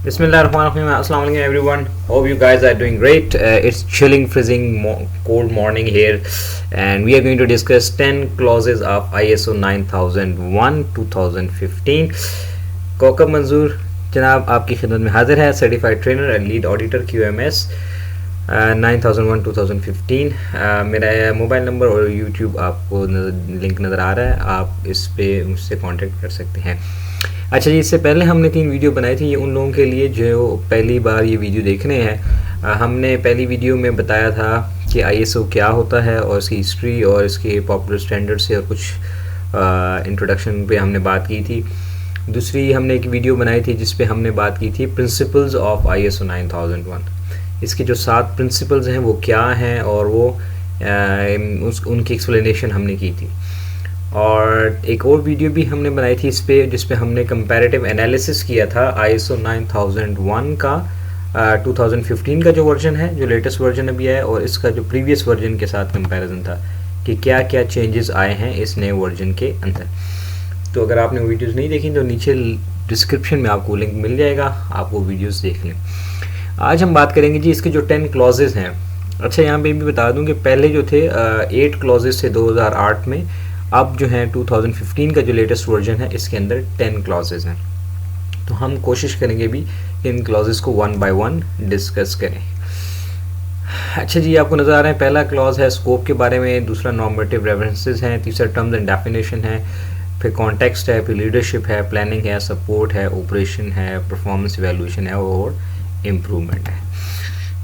Bismillahirrahmanirrahim. Assalamu alaikum everyone. Hope you guys are doing great. It's chilling, freezing, cold morning here, and we are going to discuss 10 clauses of ISO 9001 2015. Kokab मंजूर जनाब आपकी खिदमत में हाजिर है, certified trainer and lead auditor QMS 9001 2015. मेरा mobile number और YouTube आपको लिंक नज़र आ रहा है, आप इस पे मुझसे कांटेक्ट कर सकते हैं. अच्छा जी, इससे पहले हमने 3 वीडियो बनाई थी. ये उन लोगों के लिए जो पहली बार ये वीडियो देख रहे हैं. हमने पहली वीडियो में बताया था कि ISO क्या होता है और इसकी हिस्ट्री और इसके पॉपुलर स्टैंडर्ड से और कुछ इंट्रोडक्शन पे हमने बात की थी. दूसरी हमने एक वीडियो बनाई थी जिस पे हमने बात की थी प्रिंसिपल्स ऑफ ISO 9001. इसके जो 7 प्रिंसिपल्स हैं वो क्या हैं और वो उनकी एक्सप्लेनेशन हमने की थी. और एक और वीडियो भी हमने बनाई थी इस पे जिस पे हमने कंपैरेटिव एनालिसिस किया था ISO 9001 का 2015 का जो वर्जन है, जो लेटेस्ट वर्जन अभी है, और इसका जो प्रीवियस वर्जन के साथ कंपैरिजन था कि क्या क्या चेंजेस आए हैं इस नए वर्जन के अंदर. तो अगर आपने वीडियोस नहीं देखी तो नीचे डिस्क्रिप्शन में आपको लिंक मिल जाएगा, आप वो वीडियोस देख लें. आज हम बात करेंगे जी इसके जो 10 क्लॉजेस हैं. अच्छा, यहाँ पे भी बता दूँ कि पहले जो थे 8 क्लॉजेस थे 2008 में. अब जो है 2015 का जो लेटेस्ट वर्जन है इसके अंदर 10 क्लॉजेस हैं. तो हम कोशिश करेंगे भी इन क्लॉजेस को 1 बाय 1 डिस्कस करें. अच्छा जी, आपको नज़र आ रहा है पहला क्लॉज है स्कोप के बारे में, दूसरा नॉर्मेटिव रेफरेंसेस हैं, तीसरा टर्म्स एंड डेफिनेशन है, फिर कॉन्टेक्स्ट है, फिर लीडरशिप है, प्लानिंग है, सपोर्ट है, ऑपरेशन है, परफॉर्मेंस इवैल्यूएशन है और इम्प्रूवमेंट है.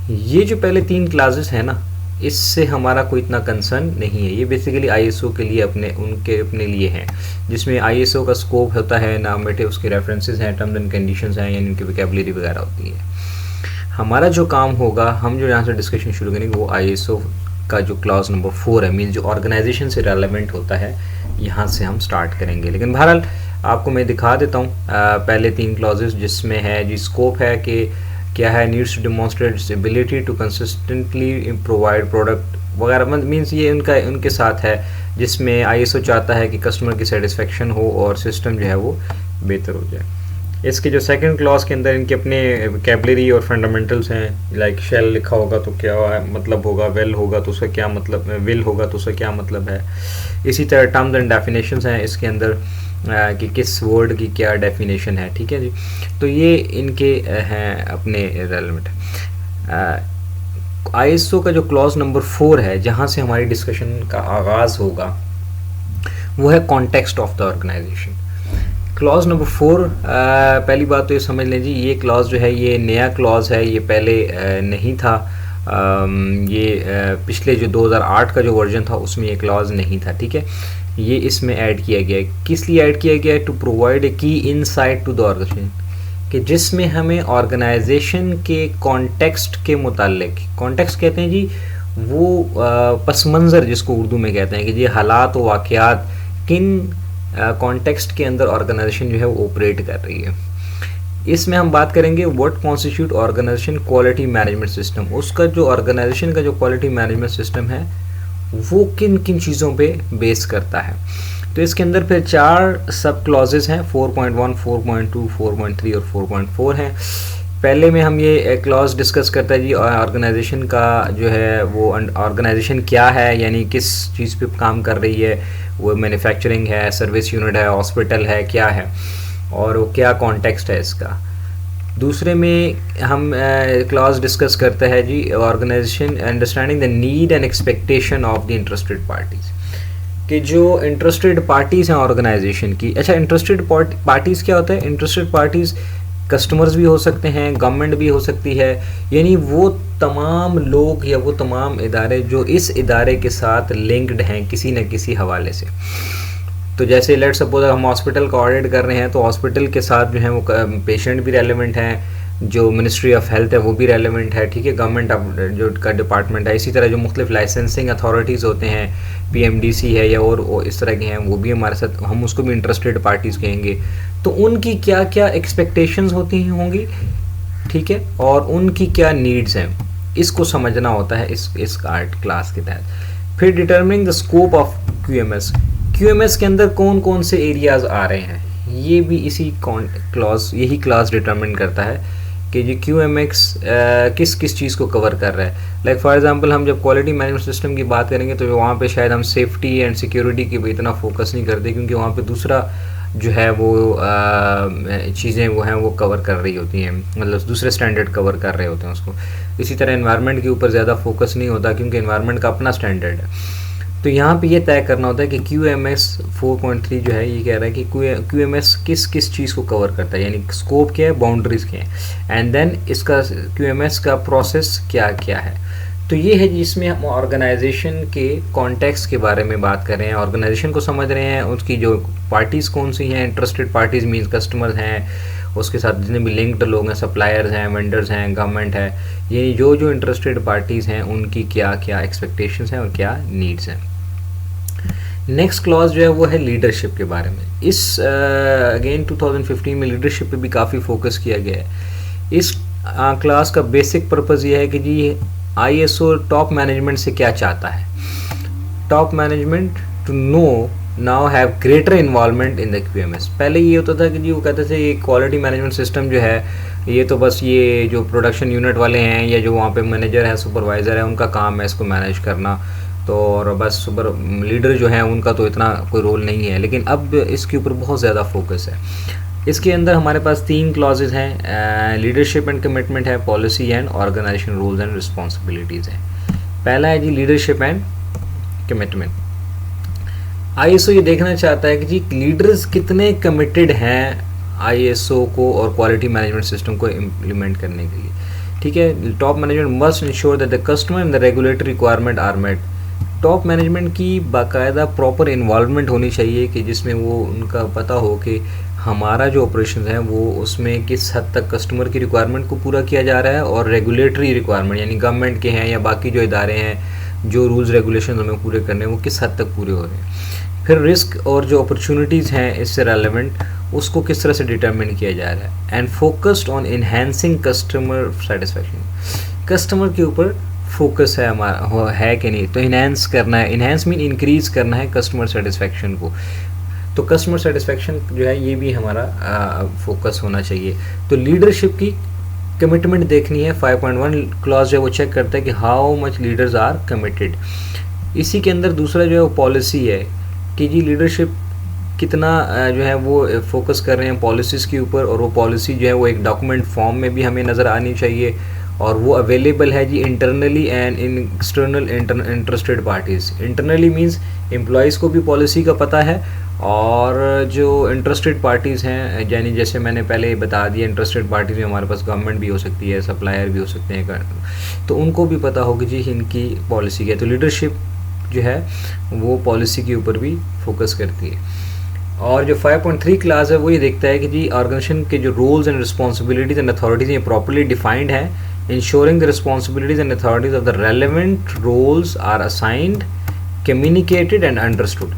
ये जो पहले 3 क्लासेस हैं ना, इससे हमारा कोई इतना कंसर्न नहीं है. ये बेसिकली ISO के लिए अपने लिए हैं, जिसमें ISO का स्कोप होता है, नॉर्मेटिव उसके रेफरेंसेस हैं, टर्म्स एंड कंडीशंस हैं, यानी उनकी वोकैबुलरी वगैरह होती है. हमारा जो काम होगा, हम जो यहाँ से डिस्कशन शुरू करेंगे वो ISO का जो क्लॉज नंबर 4 है, मीन जो ऑर्गेनाइजेशन से रेलेवेंट होता है, यहाँ से हम स्टार्ट करेंगे. लेकिन बहरहाल आपको मैं दिखा देता हूँ पहले 3 क्लॉजेस, जिसमें है जी स्कोप है कि क्या है, needs to demonstrate ability to consistently provide product वगैरह. मीन्स ये उनके साथ है जिसमें ISO चाहता है कि कस्टमर की सेटिस्फेक्शन हो और सिस्टम जो है वो बेहतर हो जाए. इसके जो सेकंड क्लॉज के अंदर इनके अपने वोकैबुलरी और फंडामेंटल्स हैं. लाइक शेल लिखा होगा तो क्या मतलब होगा, वेल होगा तो उसका क्या मतलब, विल होगा तो उसका क्या मतलब है. इसी तरह टर्म्स एंड डेफिनेशंस हैं इसके अंदर कि किस वर्ड की क्या डेफिनेशन है. ठीक है जी, तो ये इनके हैं अपने रेलेवेंट. ISO का जो क्लॉज नंबर 4 है, जहाँ से हमारी डिस्कशन का आगाज़ होगा, वो है context of the organisation. Clause number 4, पहली बात तो ये समझ लें जी, ये क्लॉज जो है ये नया क्लॉज है, ये पहले नहीं था. ये पिछले जो 2008 का जो वर्जन था उसमें ये क्लॉज नहीं था. ठीक है, ये इसमें ऐड किया गया है. किस लिए ऐड किया गया है? टू प्रोवाइड ए की इनसाइट टू द ऑर्गेनाइजेशन, कि जिसमें हमें ऑर्गेनाइजेशन के कॉन्टेक्स्ट के मुतालिक, कॉन्टेक्स्ट कहते हैं जी वो पस मंज़र जिसको उर्दू में कहते हैं, कि ये हालात व वाक़यात किन कॉन्टेक्स्ट के अंदर ऑर्गेनाइजेशन जो है वो ऑपरेट कर रही है. इसमें हम बात करेंगे what constitute organisation quality management system. उसका जो ऑर्गेनाइजेशन का जो क्वालिटी मैनेजमेंट सिस्टम है वो किन किन चीज़ों पे बेस करता है. तो इसके अंदर फिर 4 सब क्लॉजेस हैं, 4.1, 4.2, 4.3 और 4.4 हैं. पहले में हम ये क्लॉज डिस्कस करते हैं जी ऑर्गेनाइजेशन का जो है वो ऑर्गेनाइजेशन क्या है, यानी किस चीज़ पे काम कर रही है, वो मैन्युफैक्चरिंग है, सर्विस यूनिट है, हॉस्पिटल है, क्या है, और वो क्या कॉन्टेक्स्ट है इसका. दूसरे में हम क्लॉज डिस्कस करते हैं जी organization understanding the need and expectation of the interested parties, कि जो इंटरेस्टेड पार्टीज़ हैं ऑर्गेनाइजेशन की. अच्छा, इंटरेस्टेड पार्टीज़ क्या होता है? इंटरेस्टेड पार्टीज़ कस्टमर्स भी हो सकते हैं, गवर्नमेंट भी हो सकती है, यानी वो तमाम लोग या वो तमाम इदारे जो इस इदारे के साथ लिंक्ड हैं किसी न किसी हवाले से. तो जैसे लेट सपोज हम हॉस्पिटल का ऑडिट कर रहे हैं तो हॉस्पिटल के साथ जो है वो पेशेंट भी रेलेवेंट हैं, जो मिनिस्ट्री ऑफ हेल्थ है वो भी रेलेवेंट है. ठीक है, गवर्नमेंट जो का डिपार्टमेंट है. इसी तरह जो मुख्तलिफ लाइसेंसिंग अथॉरिटीज़ होते हैं, PMDC है या और इस तरह के हैं, वो भी हमारे साथ, हम उसको भी इंटरेस्टेड पार्टीज़ कहेंगे. तो उनकी क्या क्या एक्सपेक्टेशंस होती होंगी, ठीक है, और उनकी क्या नीड्स हैं, इसको समझना होता है इस क्लास के तहत. फिर determining the scope of QMS के अंदर कौन कौन से एरियाज़ आ रहे हैं, ये भी इसी क्लॉज यही क्लास डिटरमिन करता है कि जी QMX किस किस चीज़ को कवर कर रहा है। लाइक फॉर एग्जांपल हम जब क्वालिटी मैनेजमेंट सिस्टम की बात करेंगे तो वहाँ पे शायद हम सेफ्टी एंड सिक्योरिटी की भी इतना फोकस नहीं करते, क्योंकि वहाँ पे दूसरा जो है वो चीज़ें वो हैं वो कवर कर रही होती हैं, मतलब दूसरे स्टैंडर्ड कवर कर रहे होते हैं उसको। इसी तरह एनवायरनमेंट के ऊपर ज़्यादा फोकस नहीं होता, क्योंकि एनवायरनमेंट का अपना स्टैंडर्ड है। तो यहाँ पे ये तय करना होता है कि QMS 4.3 जो है ये कह रहा है कि QMS किस किस चीज़ को कवर करता है, यानी स्कोप क्या है, बाउंड्रीज क्या है, एंड देन इसका QMS का प्रोसेस क्या क्या है। तो ये है जिसमें हम ऑर्गेनाइजेशन के कॉन्टेक्स्ट के बारे में बात कर रहे हैं, ऑर्गेनाइजेशन को समझ रहे हैं, उसकी जो पार्टीज़ कौन सी हैं, इंटरेस्टेड पार्टीज़ मीन्स कस्टमर्स हैं, उसके साथ जितने भी लिंक्ड लोग हैं, सप्लायर्स हैं, वेंडर्स हैं, गवर्नमेंट है, ये जो जो इंटरेस्टेड पार्टीज़ हैं उनकी क्या क्या एक्सपेक्टेशंस हैं और क्या नीड्स हैं। नेक्स्ट क्लॉज जो है वो है लीडरशिप के बारे में। इस अगेन 2015 में लीडरशिप पे भी काफ़ी फोकस किया गया है। इस क्लास का बेसिक पर्पज़ ये है कि जी ISO टॉप मैनेजमेंट से क्या चाहता है। Top management to know now have greater involvement in the QMS। पहले ये होता था कि जी वो कहते थे ये क्वालिटी मैनेजमेंट सिस्टम जो है ये तो बस ये जो प्रोडक्शन यूनिट वाले हैं या जो वहाँ पे मैनेजर है, सुपरवाइज़र है, उनका काम है इसको मैनेज करना, तो और बस सुपर लीडर जो है उनका तो इतना कोई रोल नहीं है। लेकिन अब इसके ऊपर बहुत ज़्यादा फोकस है। इसके अंदर हमारे पास 3 क्लॉजेज हैं, लीडरशिप एंड कमिटमेंट है, policy and organization rules and responsibilities है। पहला है जी लीडरशिप एंड कमिटमेंट। ISO ये देखना चाहता है कि जी लीडर्स कितने कमिटेड हैं ISO को और क्वालिटी मैनेजमेंट सिस्टम को इम्प्लीमेंट करने के लिए। ठीक है, top management must ensure that the customer and the regulatory requirement are met. Top management की बाकायदा प्रॉपर इन्वॉल्वमेंट होनी चाहिए कि जिसमें वो उनका पता हो कि हमारा जो ऑपरेशन है वो उसमें किस हद तक कस्टमर की रिक्वायरमेंट को पूरा किया जा रहा है और रेगुलेटरी रिक्वायरमेंट यानी गवर्नमेंट के हैं या बाकी जो इदारे हैं जो रूल्स रेगुलेशन हमें पूरे करने हैं वो किस हद तक पूरे हो रहे हैं। फिर रिस्क और जो अपॉर्चुनिटीज़ हैं इससे रेलेवेंट उसको किस तरह से डिटरमिन किया जा रहा है। And focused on enhancing customer satisfaction. Customer के ऊपर फोकस है हमारा है कि नहीं, तो इन्हेंस करना है, इन्हेंस मीन इंक्रीज करना है कस्टमर सेटिस्फैक्शन को। तो कस्टमर सेटिस्फैक्शन जो है ये भी हमारा फोकस होना चाहिए। तो लीडरशिप की कमिटमेंट देखनी है। 5.1 क्लॉज जो है वो चेक करता है कि how much leaders are committed. इसी के अंदर दूसरा जो है वो पॉलिसी है कि जी लीडरशिप कितना जो है वो फोकस कर रहे हैं पॉलिसीज़ के ऊपर, और वो पॉलिसी जो है वो एक डॉक्यूमेंट फॉर्म में भी हमें नज़र आनी चाहिए और वो अवेलेबल है जी internally and in external interested parties. Internally means employees को भी पॉलिसी का पता है, और जो इंटरेस्टेड पार्टीज़ हैं यानी जैसे मैंने पहले बता दिया इंटरेस्टेड पार्टीज़ में हमारे पास गवर्नमेंट भी हो सकती है, सप्लायर भी हो सकते हैं, तो उनको भी पता होगी जी इनकी पॉलिसी क्या है। तो लीडरशिप जो है वो पॉलिसी के ऊपर भी फोकस करती है। और जो 5.3 क्लास है वो ये देखता है कि जी ऑर्गेनाइजेशन के जो roles and responsibilities and authorities ये प्रॉपर्ली डिफाइंड है। Ensuring the responsibilities and authorities of the relevant roles are assigned, communicated and understood.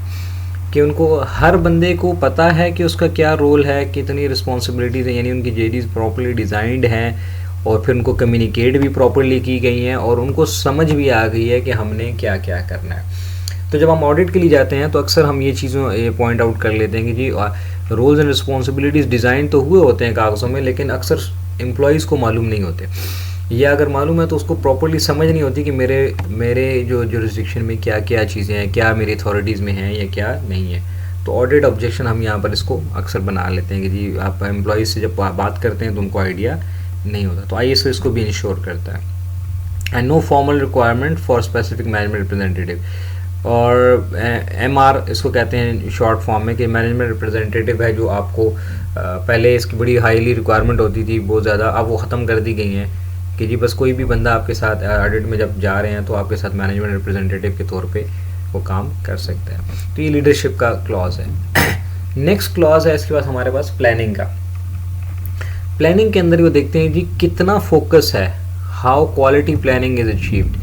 कि उनको हर बंदे को पता है कि उसका क्या रोल है, कितनी रिस्पॉन्सिबिलिटीज़ हैं, यानी उनकी JDs प्रॉपर्ली डिज़ाइंड हैं और फिर उनको कम्युनिकेट भी प्रॉपर्ली की गई हैं और उनको समझ भी आ गई है कि हमने क्या क्या करना है। तो जब हम ऑडिट के लिए जाते हैं तो अक्सर हम ये चीज़ों ये पॉइंट आउट कर लेते हैं कि जी रोल्स एंड रिस्पॉन्सिबिलिटीज़ डिज़ाइन तो हुए होते हैं कागज़ों में, लेकिन अक्सर एम्प्लॉयज़ को मालूम नहीं होते, या अगर मालूम है तो उसको प्रॉपर्ली समझ नहीं होती कि मेरे जो जुरिस्डिक्शन में क्या क्या चीज़ें हैं, क्या मेरी अथॉरिटीज़ में हैं या क्या नहीं है। तो ऑडिट ऑब्जेक्शन हम यहाँ पर इसको अक्सर बना लेते हैं कि जी आप एम्प्लॉयज़ से जब बात करते हैं तो उनको आइडिया नहीं होता। तो ISO इसको भी इंश्योर करता है। And no formal requirement for specific management representative, और MR इसको कहते हैं शॉर्ट फॉर्म में कि मैनेजमेंट रिप्रेजेंटेटिव है, जो आपको पहले इसकी बड़ी हाईली रिक्वायरमेंट होती थी बहुत ज़्यादा, अब वो ख़त्म कर दी गई हैं कि जी बस कोई भी बंदा आपके साथ ऑडिट में जब जा रहे हैं तो आपके साथ मैनेजमेंट रिप्रेजेंटेटिव के तौर पे वो काम कर सकते हैं। तो ये लीडरशिप का क्लॉज है। नेक्स्ट क्लॉज है इसके बाद हमारे पास प्लानिंग का। प्लानिंग के अंदर वो देखते हैं जी कितना फोकस है, how quality planning is achieved,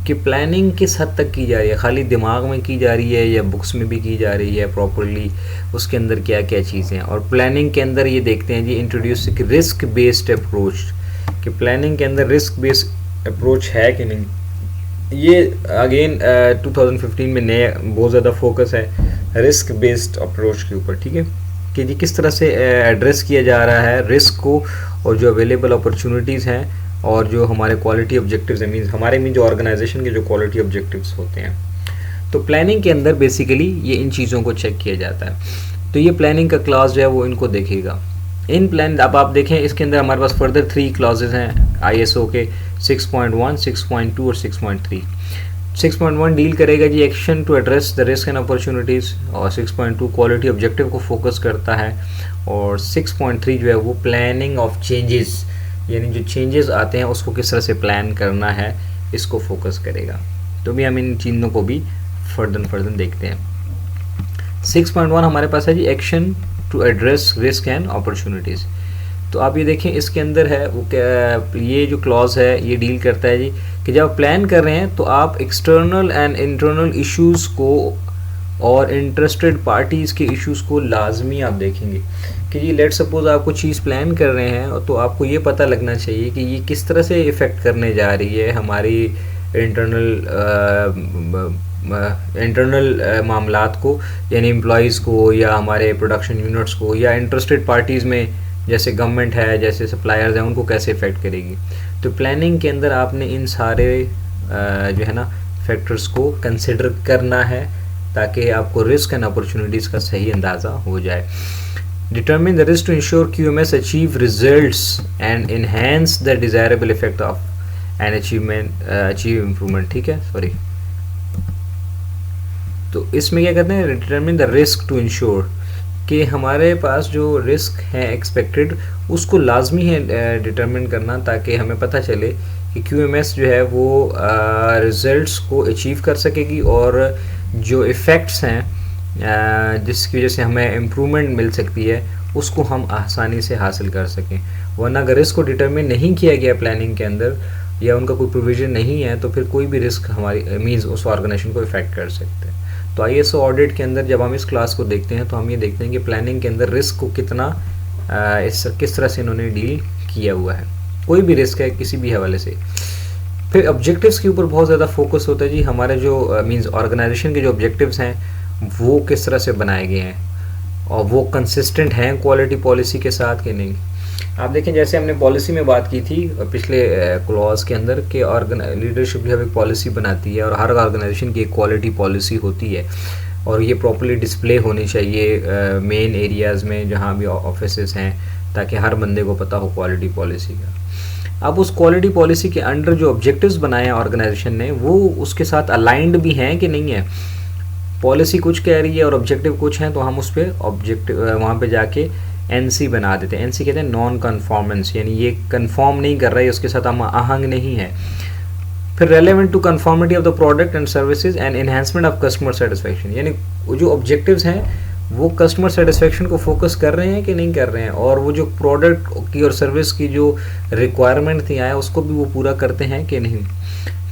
कि प्लानिंग किस हद तक की जा रही है, खाली दिमाग में की जा रही है या बुक्स में भी की जा रही है प्रॉपर्ली, उसके अंदर क्या क्या चीज़ें हैं। और प्लानिंग के अंदर ये देखते हैं जी इंट्रोड्यूस रिस्क बेस्ड अप्रोच, कि प्लानिंग के अंदर रिस्क बेस्ड अप्रोच है कि नहीं। ये अगेन 2015 में नया बहुत ज़्यादा फोकस है रिस्क बेस्ड अप्रोच के ऊपर, ठीक है, कि जी किस तरह से एड्रेस किया जा रहा है रिस्क को, और जो अवेलेबल अपॉर्चुनिटीज़ हैं, और जो हमारे क्वालिटी ऑब्जेक्टिव्स हैं, मीन जो ऑर्गेनाइजेशन के जो क्वालिटी ऑब्जेक्टिव्स होते हैं। तो प्लानिंग के अंदर बेसिकली ये इन चीज़ों को चेक किया जाता है। तो ये प्लानिंग का क्लास जो है वो इनको देखेगा। इन प्लान अब आप देखें इसके अंदर हमारे पास फर्दर 3 क्लॉजेज हैं ISO के, 6.1, 6.2 और 6.3। 6.1 डील करेगा जी action to address the risk and opportunities, और 6.2 क्वालिटी ऑब्जेक्टिव को फोकस करता है, और 6.3 जो है वो प्लानिंग ऑफ चेंजेस, यानी जो चेंजेस आते हैं उसको किस तरह से प्लान करना है, इसको फोकस करेगा। तो भी हम इन चीज़ों को भी फर्दर देखते हैं। 6.1 हमारे पास है जी action to address risk and opportunities. तो आप ये देखें इसके अंदर है वो क्या, ये जो क्लॉज है ये डील करता है जी कि जब आप प्लान कर रहे हैं तो आप एक्सटर्नल एंड इंटरनल इश्यूज़ को और इंटरेस्टेड पार्टीज़ के इश्यूज़ को लाजमी आप देखेंगे कि जी लेट सपोज आप कोई चीज़ प्लान कर रहे हैं, तो आपको ये पता लगना चाहिए कि ये किस तरह से इफ़ेक्ट करने जा रही है हमारी इंटरनल मामलात को, यानी एम्प्लॉयज़ को या हमारे प्रोडक्शन यूनिट्स को, या इंटरेस्टेड पार्टीज़ में जैसे गवर्नमेंट है, जैसे सप्लायर्स हैं, उनको कैसे इफ़ेक्ट करेगी। तो प्लानिंग के अंदर आपने इन सारे जो है ना फैक्टर्स को कंसिडर करना है ताकि आपको रिस्क एंड अपॉर्चुनिटीज़ का सही अंदाज़ा हो जाए। Determine the risk to ensure QMS achieve results and enhance the desirable effect of an achieve improvement. ठीक है, सॉरी। तो इसमें क्या कहते हैं, determine the risk to ensure, कि हमारे पास जो रिस्क है एक्सपेक्टेड उसको लाजमी है डिटर्मिन करना, ताकि हमें पता चले कि QMS जो है वो रिज़ल्ट्स को अचीव कर सकेगी, और जो इफ़ेक्ट्स हैं जिसकी वजह से हमें इम्प्रूवमेंट मिल सकती है उसको हम आसानी से हासिल कर सकें। वरना अगर रिस्क को डिटर्मिन नहीं किया गया प्लानिंग के अंदर, या उनका कोई प्रोविज़न नहीं है, तो फिर कोई भी रिस्क हमारी मीन्स उस ऑर्गेनाइजेशन को इफ़ेक्ट कर सकते हैं। तो ISO ऑडिट के अंदर जब हम इस क्लास को देखते हैं तो हम ये देखते हैं कि प्लानिंग के अंदर रिस्क को किस तरह से इन्होंने डील किया हुआ है, कोई भी रिस्क है किसी भी हवाले से। फिर ऑब्जेक्टिव्स के ऊपर बहुत ज़्यादा फोकस होता है जी, हमारे जो मींस ऑर्गेनाइजेशन के जो ऑब्जेक्टिव्स हैं वो किस तरह से बनाए गए हैं, और वो कंसिस्टेंट हैं क्वालिटी पॉलिसी के साथ कि नहीं। आप देखें जैसे हमने पॉलिसी में बात की थी पिछले क्लॉज के अंदर कि लीडरशिप जो है एक पॉलिसी बनाती है, और हर ऑर्गेनाइजेशन की एक क्वालिटी पॉलिसी होती है, और ये प्रॉपर्ली डिस्प्ले होनी चाहिए मेन एरियाज़ में जहाँ भी ऑफिसेस हैं, ताकि हर बंदे को पता हो क्वालिटी पॉलिसी का। अब उस क्वालिटी पॉलिसी के अंडर जो ऑब्जेक्टिव्स बनाए हैं ऑर्गेनाइजेशन ने, वो उसके साथ अलाइंड भी हैं कि नहीं है। पॉलिसी कुछ कह रही है और ऑब्जेक्टिव कुछ हैं, तो हम उस पर ऑब्जेक्टिव वहाँ पे जाके NC बना देते हैं। NC कहते हैं नॉन कन्फॉर्मेंस, यानी ये कन्फॉर्म नहीं कर रहा है, उसके साथ हम आहंग नहीं है। फिर relevant to conformity of the product and services and enhancement of customer satisfaction, यानी जो ऑब्जेक्टिव्स हैं वो कस्टमर सेटिस्फेक्शन को फोकस कर रहे हैं कि नहीं कर रहे हैं, और वो जो प्रोडक्ट की और सर्विस की जो रिक्वायरमेंट थी आया उसको भी वो पूरा करते हैं कि नहीं।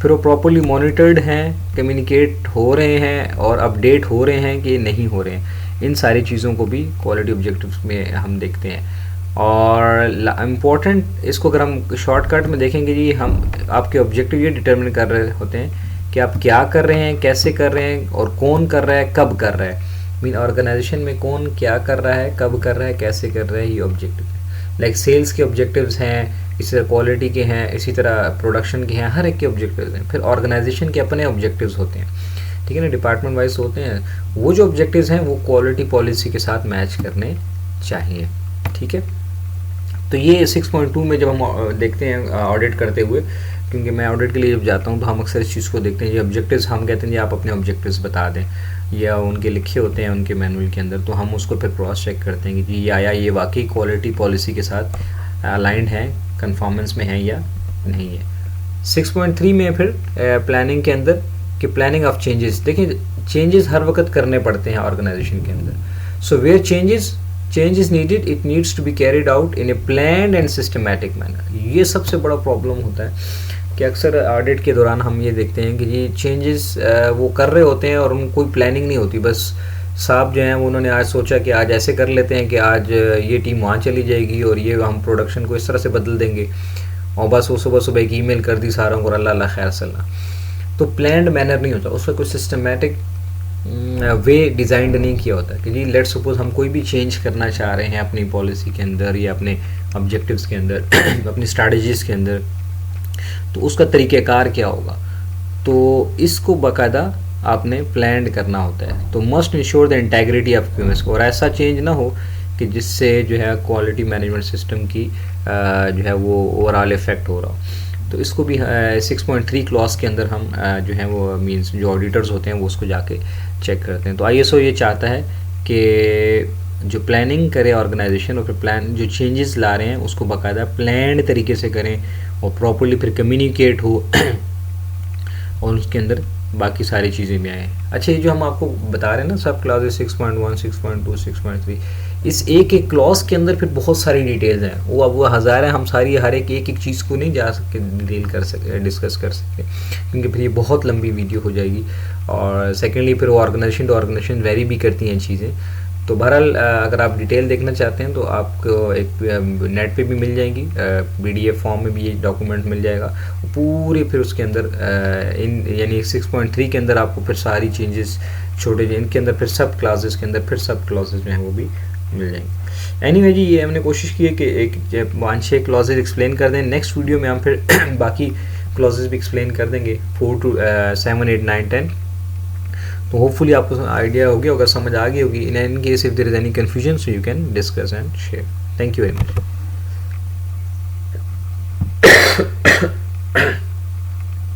फिर वो प्रॉपर्ली मॉनिटर्ड हैं, कम्युनिकेट हो रहे हैं और अपडेट हो रहे हैं कि नहीं हो रहे हैं। इन सारी चीज़ों को भी क्वालिटी ऑब्जेक्टिव्स में हम देखते हैं। और इम्पोर्टेंट इसको अगर हम शॉर्टकट में देखेंगे जी, हम आपके ऑब्जेक्टिव ये डिटरमिन कर रहे होते हैं कि आप क्या कर रहे हैं, कैसे कर रहे हैं, और कौन कर रहा है, कब कर रहा है। मीन ऑर्गेनाइजेशन में कौन क्या कर रहा है, कब कर रहा है, कैसे कर रहा है, ये ऑब्जेक्टिव है। लाइक सेल्स के ऑब्जेक्टिव्स हैं, इसी तरह क्वालिटी के हैं, इसी तरह प्रोडक्शन के हैं, हर एक के ऑब्जेक्टिव्स हैं। फिर ऑर्गेनाइजेशन के अपने ऑब्जेक्टिव्स होते हैं, ठीक है ना, डिपार्टमेंट वाइज होते हैं। वो जो ऑब्जेक्टिव्स हैं वो क्वालिटी पॉलिसी के साथ मैच करने चाहिए, ठीक है। तो ये 6.2 में जब हम देखते हैं ऑडिट करते हुए, क्योंकि मैं ऑडिट के लिए जब जाता हूँ तो हम अक्सर इस चीज़ को देखते हैं, ये ऑब्जेक्टिव्स हम कहते हैं जी आप अपने ऑब्जेक्टिव्स बता दें, या उनके लिखे होते हैं उनके मैनुअल के अंदर, तो हम उसको फिर क्रॉस चेक करते हैं कि जी आया ये वाकई क्वालिटी पॉलिसी के साथ अलाइंड है, कन्फॉर्मेंस में है या नहीं है। 6.3 में फिर प्लानिंग के अंदर कि प्लानिंग ऑफ चेंजेस, देखिए चेंजेस हर वक्त करने पड़ते हैं ऑर्गेनाइजेशन के अंदर। So where change is needed, it needs to be carried out in a planned and systematic manner। ये सबसे बड़ा प्रॉब्लम होता है कि अक्सर ऑडिट के दौरान हम ये देखते हैं कि ये चेंजेस वो कर रहे होते हैं और उनकी कोई प्लानिंग नहीं होती। बस साहब जो हैं उन्होंने आज सोचा कि आज ऐसे कर लेते हैं कि आज ये टीम वहाँ चली जाएगी और ये हम प्रोडक्शन को इस तरह से बदल देंगे, और बस वो सुबह सुबह एक ईमेल कर दी सारों को, अल्लाह अल्लाह खैर सल्ला। तो प्लान्ड मैनर नहीं होता, उसका कुछ सिस्टमेटिक वे डिज़ाइंड नहीं किया होता कि जी लेट्स सपोज हम कोई भी चेंज करना चाह रहे हैं अपनी पॉलिसी के अंदर या अपने ऑब्जेक्टिव्स के अंदर अपनी स्ट्रैटेजीज़ के अंदर, तो उसका तरीक़ेकार क्या होगा, तो इसको बाकायदा आपने प्लान करना होता है। तो must ensure the integrity of QMS को, और ऐसा चेंज ना हो कि जिससे जो है क्वालिटी मैनेजमेंट सिस्टम की जो है वो ओवरऑल इफ़ेक्ट हो रहा हो। तो इसको भी 6.3 क्लॉज के अंदर हम जो है वो मींस जो ऑडिटर्स होते हैं वो उसको जाके चेक करते हैं। तो आईएसओ ये चाहता है कि जो प्लानिंग करे ऑर्गेनाइजेशन, और फिर प्लान जो चेंजेस ला रहे हैं उसको बाकायदा प्लान तरीके से करें और प्रॉपरली फिर कम्युनिकेट हो और उसके अंदर बाकी सारी चीज़ें भी आएँ। अच्छा, ये जो हम आपको बता रहे हैं ना सब क्लॉजेज 6.1, 6.2, 6.3, इस एक एक क्लॉज के अंदर फिर बहुत सारी डिटेल्स हैं। वो हज़ार है, हम सारी हर एक एक चीज़ को नहीं जा सके डिटेल कर सके डिस्कस कर सके, क्योंकि फिर ये बहुत लंबी वीडियो हो जाएगी। और सेकेंडली फिर वो ऑर्गेनाइजेशन टू ऑर्गेनाइजेशन वेरी भी करती हैं चीज़ें। तो बहरहाल अगर आप डिटेल देखना चाहते हैं तो आपको एक नेट पे भी मिल जाएंगी, पीडीएफ फॉर्म में भी ये डॉक्यूमेंट मिल जाएगा पूरे। फिर उसके अंदर इन यानी 6.3 के अंदर आपको फिर सारी चेंजेस छोटे इनके अंदर फिर सब क्लासेस के अंदर फिर सब क्लासेस जो हैं वो भी मिल जाएंगे। एनीवे जी, ये हमने कोशिश की है कि एक 5-6 क्लॉजेज एक्सप्लेन कर दें। नेक्स्ट वीडियो में हम फिर बाकी क्लॉजेज भी एक्सप्लेन कर देंगे 4 to 7, 8, 9, 10। तो होपफुली आपको आइडिया हो गया, अगर समझ आ गई होगी। In case if there is any confusion, so you can discuss and share. Thank you very much.